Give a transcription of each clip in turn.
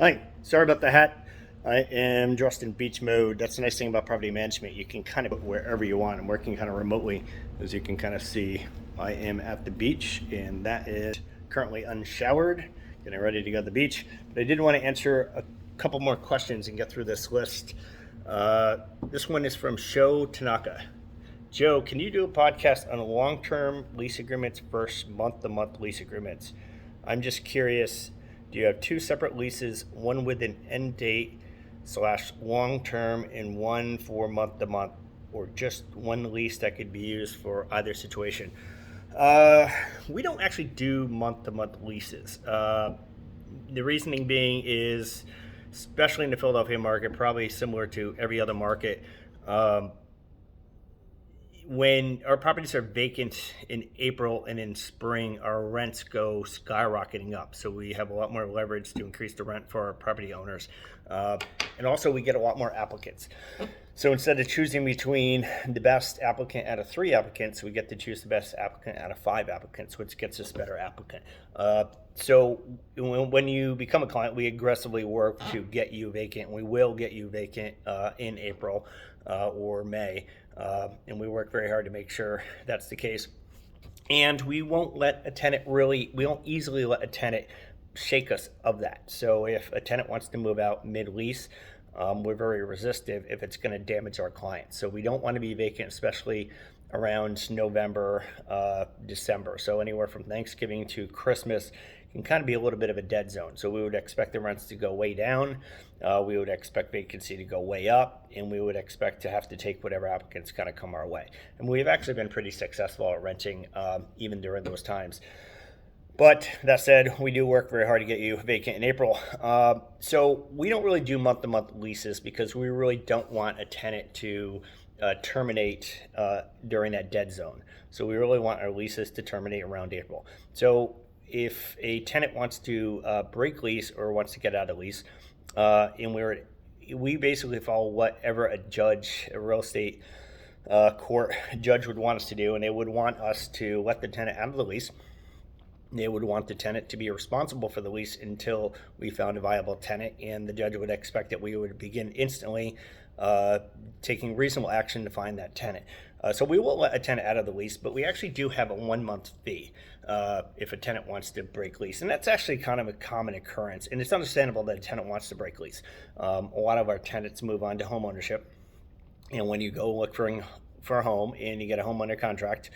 Hi, sorry about the hat. I am dressed in beach mode. That's the nice thing about property management. You can kind of put wherever you want. I'm working kind of remotely. As you can kind of see, I am at the beach, and that is currently unshowered, getting ready to go to the beach. But I did want to answer a couple more questions and get through this list. This one is from Sho Tanaka. Joe, can you do a podcast on long-term lease agreements versus month-to-month lease agreements? I'm just curious, do you have two separate leases, one with an end date slash long-term and one for month-to-month, or just one lease that could be used for either situation? We don't actually do month-to-month leases. The reasoning being is, especially in the Philadelphia market, probably similar to every other market, when our properties are vacant in April and in spring, our rents go skyrocketing up. So we have a lot more leverage to increase the rent for our property owners. And also, we get a lot more applicants. So instead of choosing between the best applicant out of 3 applicants, we get to choose the best applicant out of 5 applicants, which gets us better applicant. So when you become a client, we aggressively work to get you vacant. We will get you vacant in April or May. And we work very hard to make sure that's the case. And we won't easily let a tenant shake us of that. So if a tenant wants to move out mid-lease, we're very resistive if it's going to damage our clients. So we don't want to be vacant, especially around November, December. So anywhere from Thanksgiving to Christmas can kind of be a little bit of a dead zone. So we would expect the rents to go way down. We would expect vacancy to go way up, and we would expect to have to take whatever applicants kind of come our way. And we've actually been pretty successful at renting even during those times. But that said, we do work very hard to get you vacant in April. So we don't really do month-to-month leases because we really don't want a tenant to terminate during that dead zone. So we really want our leases to terminate around April. So if a tenant wants to break lease or wants to get out of lease, and we basically follow whatever a real estate court judge would want us to do, and they would want us to let the tenant out of the lease. They would want the tenant to be responsible for the lease until we found a viable tenant, and the judge would expect that we would begin instantly taking reasonable action to find that tenant. So we won't let a tenant out of the lease, but we actually do have a 1-month fee if a tenant wants to break lease. And that's actually kind of a common occurrence. And it's understandable that a tenant wants to break lease. A lot of our tenants move on to home ownership. And when you go look for a home and you get a home under contract,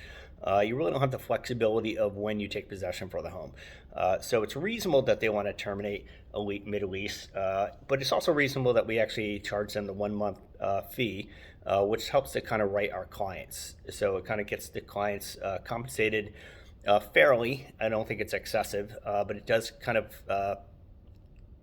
you really don't have the flexibility of when you take possession for the home. So it's reasonable that they want to terminate mid-lease, but it's also reasonable that we actually charge them the 1-month fee, which helps to kind of right our clients. So it kind of gets the clients compensated fairly. I don't think it's excessive, but it does kind of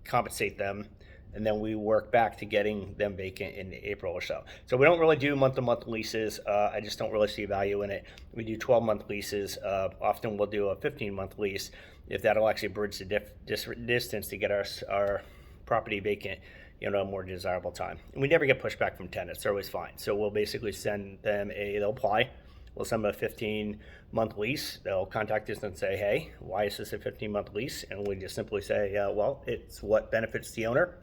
compensate them, and then we work back to getting them vacant in April or so. So we don't really do month-to-month leases. I just don't really see value in it. We do 12-month leases. Often we'll do a 15-month lease if that'll actually bridge the distance to get our property vacant, a more desirable time. And we never get pushback from tenants. They're always fine. So we'll basically send them they'll apply. We'll send them a 15-month lease. They'll contact us and say, hey, why is this a 15-month lease? And we just simply say, well, it's what benefits the owner.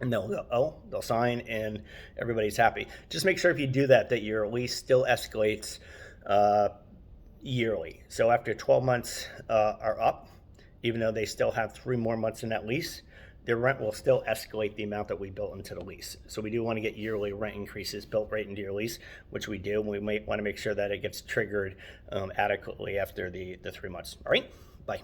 And they'll go, they'll sign, and everybody's happy. Just make sure if you do that your lease still escalates yearly. So after 12 months are up, even though they still have 3 more months in that lease, their rent will still escalate the amount that we built into the lease. So we do want to get yearly rent increases built right into your lease, which we do. And we might want to make sure that it gets triggered adequately after the 3 months. All right.